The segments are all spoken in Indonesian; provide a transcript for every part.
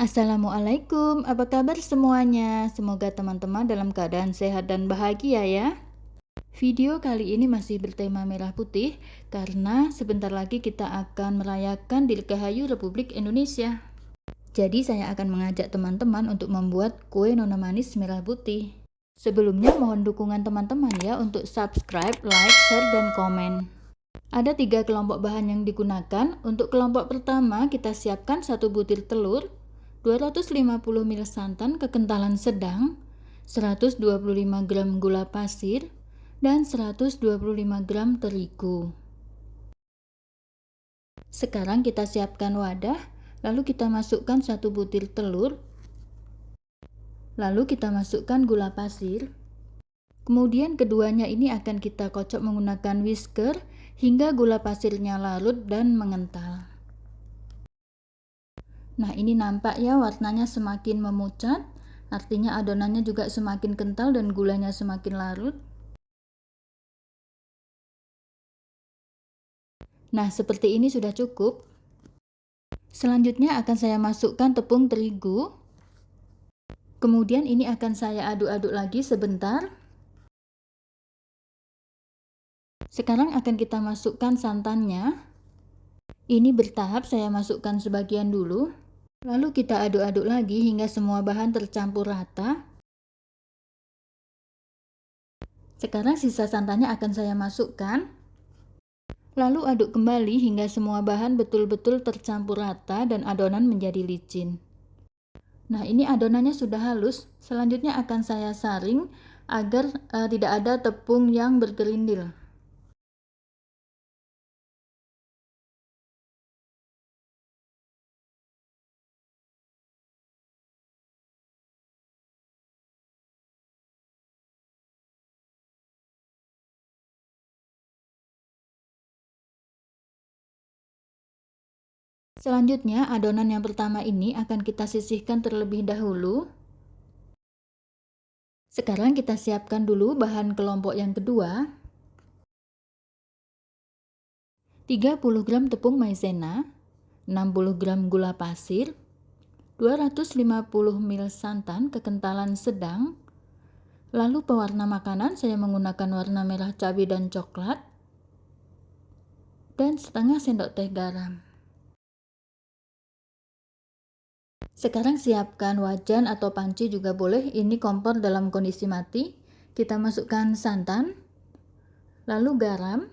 Assalamualaikum, apa kabar semuanya? Semoga teman-teman dalam keadaan sehat dan bahagia ya. Video kali ini masih bertema merah putih karena sebentar lagi kita akan merayakan Dirgahayu Republik Indonesia. Jadi saya akan mengajak teman-teman untuk membuat kue nona manis merah putih. Sebelumnya mohon dukungan teman-teman ya untuk subscribe, like, share, dan komen. Ada 3 kelompok bahan yang digunakan. Untuk kelompok pertama kita siapkan 1 butir telur, 250 ml santan kekentalan sedang, 125 gram gula pasir, dan 125 gram terigu. Sekarang kita siapkan wadah, lalu kita masukkan 1 butir telur, lalu kita masukkan gula pasir. Kemudian keduanya ini akan kita kocok menggunakan whisker hingga gula pasirnya larut dan mengental. Nah, ini nampak ya warnanya semakin memucat, artinya adonannya juga semakin kental dan gulanya semakin larut. Nah, seperti ini sudah cukup. Selanjutnya akan saya masukkan tepung terigu. Kemudian ini akan saya aduk-aduk lagi sebentar. Sekarang akan kita masukkan santannya. Ini bertahap, saya masukkan sebagian dulu. Lalu kita aduk-aduk lagi hingga semua bahan tercampur rata. Sekarang sisa santannya akan saya masukkan. Lalu aduk kembali hingga semua bahan betul-betul tercampur rata dan adonan menjadi licin. Nah, ini adonannya sudah halus. Selanjutnya akan saya saring agar tidak ada tepung yang bergerindil. Selanjutnya, adonan yang pertama ini akan kita sisihkan terlebih dahulu. Sekarang kita siapkan dulu bahan kelompok yang kedua. 30 gram tepung maizena, 60 gram gula pasir, 250 ml santan kekentalan sedang. Lalu pewarna makanan saya menggunakan warna merah cabai dan coklat, dan setengah sendok teh garam. Sekarang siapkan wajan atau panci juga boleh, ini kompor dalam kondisi mati. Kita masukkan santan, lalu garam,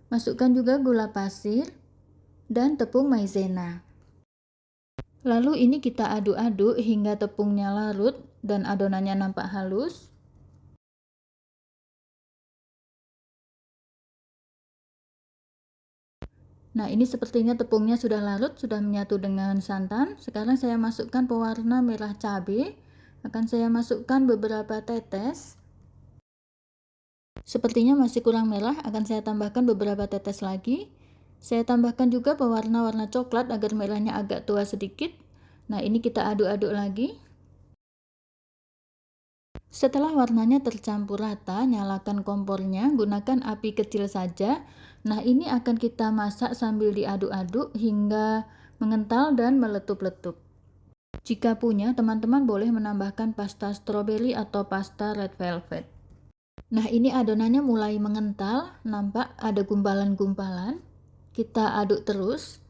masukkan juga gula pasir, dan tepung maizena. Lalu ini kita aduk-aduk hingga tepungnya larut dan adonannya nampak halus. Nah, ini sepertinya tepungnya sudah larut, sudah menyatu dengan santan. Sekarang saya masukkan pewarna merah cabai. Akan saya masukkan beberapa tetes. Sepertinya masih kurang merah, akan saya tambahkan beberapa tetes lagi. Saya tambahkan juga pewarna warna coklat agar merahnya agak tua sedikit. Nah, ini kita aduk-aduk lagi. Setelah warnanya tercampur rata, nyalakan kompornya, gunakan api kecil saja. Nah, ini akan kita masak sambil diaduk-aduk hingga mengental dan meletup-letup. Jika punya, teman-teman boleh menambahkan pasta stroberi atau pasta red velvet. Nah, ini adonannya mulai mengental, nampak ada gumpalan-gumpalan. Kita aduk terus.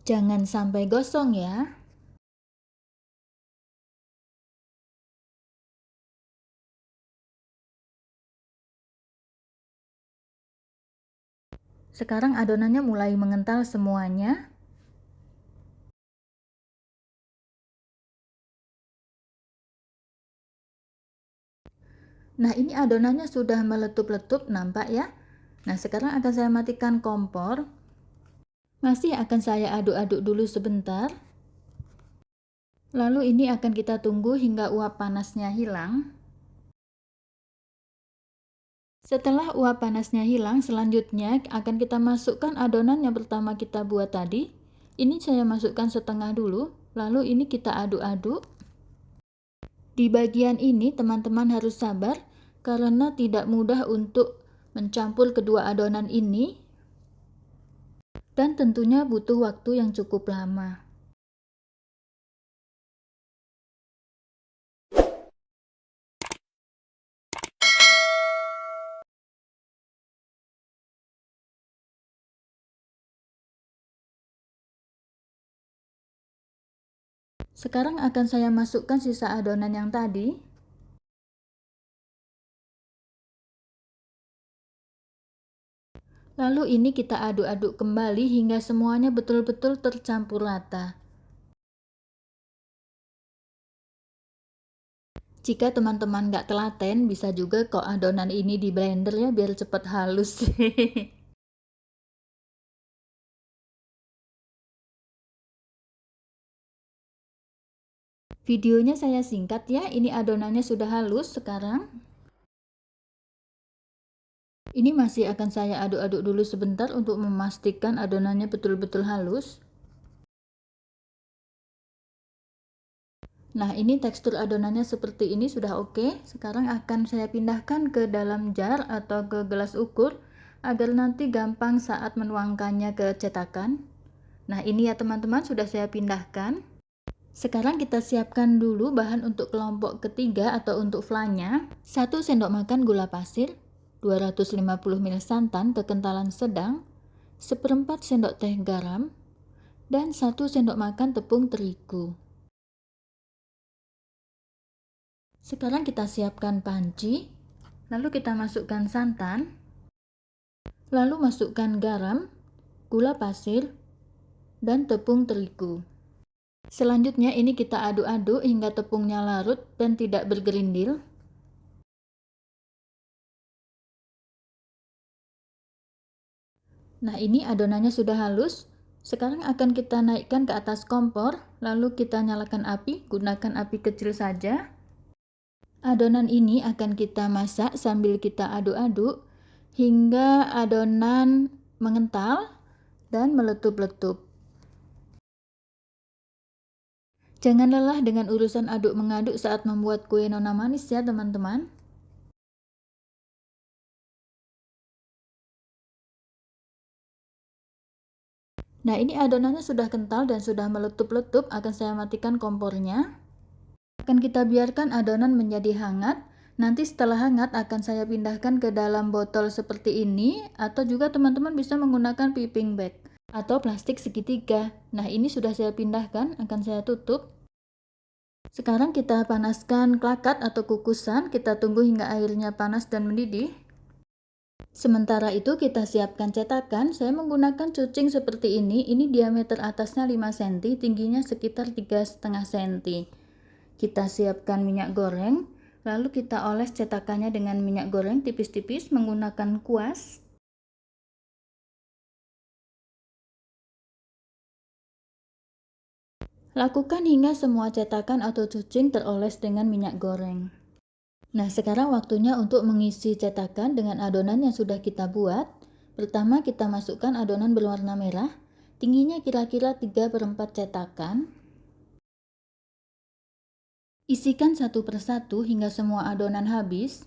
Jangan sampai gosong ya. Sekarang adonannya mulai mengental semuanya. Nah, ini adonannya sudah meletup-letup, nampak ya. Nah, sekarang akan saya matikan kompor. Masih akan saya aduk-aduk dulu sebentar. Lalu ini akan kita tunggu hingga uap panasnya hilang. Setelah uap panasnya hilang, selanjutnya akan kita masukkan adonan yang pertama kita buat tadi. Ini saya masukkan setengah dulu, lalu ini kita aduk-aduk. Di bagian ini teman-teman harus sabar karena tidak mudah untuk mencampur kedua adonan ini dan tentunya butuh waktu yang cukup lama. Sekarang akan saya masukkan sisa adonan yang tadi. Lalu ini kita aduk-aduk kembali hingga semuanya betul-betul tercampur rata. Jika teman-teman nggak telaten, bisa juga kok adonan ini di blender ya biar cepat halus. Videonya saya singkat ya, ini adonannya sudah halus sekarang. Ini masih akan saya aduk-aduk dulu sebentar untuk memastikan adonannya betul-betul halus. Nah, ini tekstur adonannya seperti ini sudah oke. Sekarang akan saya pindahkan ke dalam jar atau ke gelas ukur agar nanti gampang saat menuangkannya ke cetakan. Nah, ini ya teman-teman sudah saya pindahkan. Sekarang kita siapkan dulu bahan untuk kelompok ketiga atau untuk flannya. 1 sendok makan gula pasir, 250 ml santan kekentalan sedang, 1/4 sendok teh garam, dan 1 sendok makan tepung terigu. Sekarang kita siapkan panci, lalu kita masukkan santan, lalu masukkan garam, gula pasir, dan tepung terigu. Selanjutnya ini kita aduk-aduk hingga tepungnya larut dan tidak bergerindil. Nah, ini adonannya sudah halus. Sekarang akan kita naikkan ke atas kompor, lalu kita nyalakan api, gunakan api kecil saja. Adonan ini akan kita masak sambil kita aduk-aduk hingga adonan mengental dan meletup-letup. Jangan lelah dengan urusan aduk mengaduk saat membuat kue nona manis ya teman-teman. Nah, ini adonannya sudah kental dan sudah meletup-letup, akan saya matikan kompornya. Akan kita biarkan adonan menjadi hangat. Nanti setelah hangat akan saya pindahkan ke dalam botol seperti ini, atau juga teman-teman bisa menggunakan piping bag atau plastik segitiga. Nah, ini sudah saya pindahkan, akan saya tutup. Sekarang kita panaskan klakat atau kukusan, kita tunggu hingga airnya panas dan mendidih. Sementara itu kita siapkan cetakan. Saya menggunakan cucing seperti ini diameter atasnya 5 cm, tingginya sekitar 3,5 cm. Kita siapkan minyak goreng, lalu kita oles cetakannya dengan minyak goreng tipis-tipis menggunakan kuas. Lakukan hingga semua cetakan atau cucing teroles dengan minyak goreng. Nah, sekarang waktunya untuk mengisi cetakan dengan adonan yang sudah kita buat. Pertama, kita masukkan adonan berwarna merah, tingginya kira-kira 3/4 cetakan. Isikan satu persatu hingga semua adonan habis.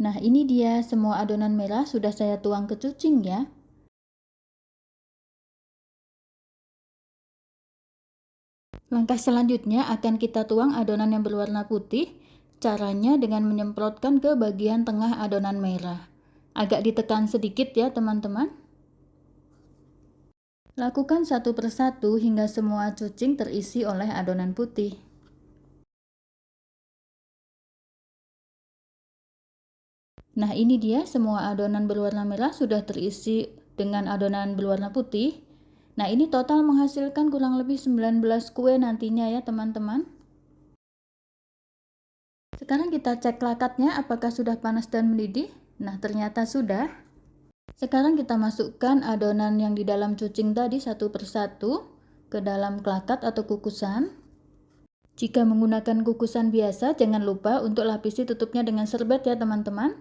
Nah, ini dia semua adonan merah sudah saya tuang ke cucing ya. Langkah selanjutnya akan kita tuang adonan yang berwarna putih. Caranya dengan menyemprotkan ke bagian tengah adonan merah. Agak ditekan sedikit ya teman-teman. Lakukan satu persatu hingga semua cucing terisi oleh adonan putih. Nah, ini dia semua adonan berwarna merah sudah terisi dengan adonan berwarna putih. Nah, ini total menghasilkan kurang lebih 19 kue nantinya ya teman-teman. Sekarang kita cek lakatnya apakah sudah panas dan mendidih. Nah, ternyata sudah. Sekarang kita masukkan adonan yang di dalam cucing tadi satu persatu ke dalam klakat atau kukusan. Jika menggunakan kukusan biasa, jangan lupa untuk lapisi tutupnya dengan serbet ya teman-teman.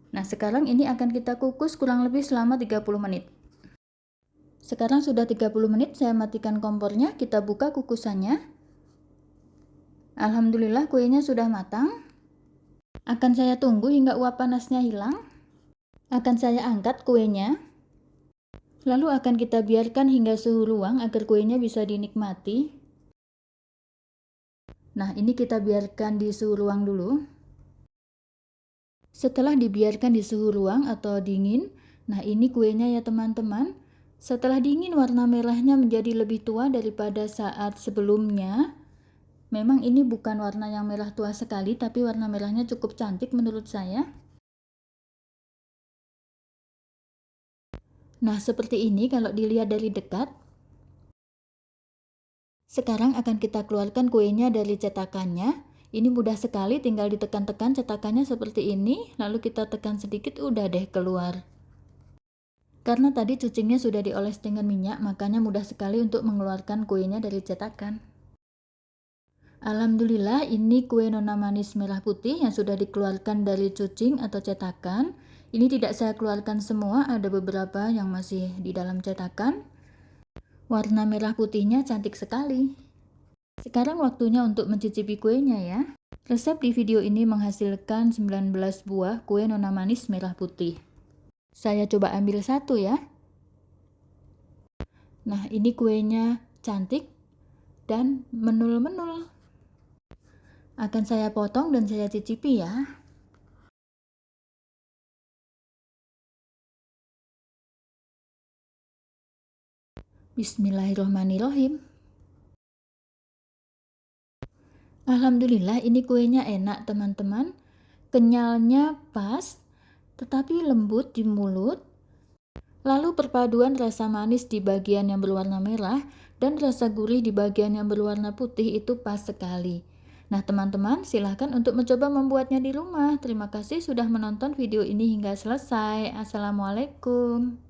Nah, sekarang ini akan kita kukus kurang lebih selama 30 menit. Sekarang sudah 30 menit, saya matikan kompornya, kita buka kukusannya. Alhamdulillah kuenya sudah matang. Akan saya tunggu hingga uap panasnya hilang. Akan saya angkat kuenya. Lalu akan kita biarkan hingga suhu ruang agar kuenya bisa dinikmati. Nah, ini kita biarkan di suhu ruang dulu. Setelah dibiarkan di suhu ruang atau dingin, nah ini kuenya ya teman-teman. Setelah dingin warna merahnya menjadi lebih tua daripada saat sebelumnya. Memang ini bukan warna yang merah tua sekali, tapi warna merahnya cukup cantik menurut saya. Nah, seperti ini kalau dilihat dari dekat. Sekarang akan kita keluarkan kuenya dari cetakannya. Ini mudah sekali, tinggal ditekan-tekan cetakannya seperti ini, lalu kita tekan sedikit, udah deh keluar. Karena tadi cucingnya sudah dioles dengan minyak, makanya mudah sekali untuk mengeluarkan kuenya dari cetakan. Alhamdulillah, ini kue nona manis merah putih yang sudah dikeluarkan dari cucing atau cetakan. Ini tidak saya keluarkan semua, ada beberapa yang masih di dalam cetakan. Warna merah putihnya cantik sekali. Sekarang waktunya untuk mencicipi kuenya ya. Resep di video ini menghasilkan 19 buah kue nona manis merah putih. Saya coba ambil satu ya. Nah, ini kuenya cantik dan menul-menul. Akan saya potong dan saya cicipi ya. Bismillahirrohmanirrohim. Alhamdulillah ini kuenya enak teman-teman. Kenyalnya pas, tetapi lembut di mulut. Lalu perpaduan rasa manis di bagian yang berwarna merah dan rasa gurih di bagian yang berwarna putih itu pas sekali. Nah teman-teman, silahkan untuk mencoba membuatnya di rumah. Terima kasih sudah menonton video ini hingga selesai. Assalamualaikum.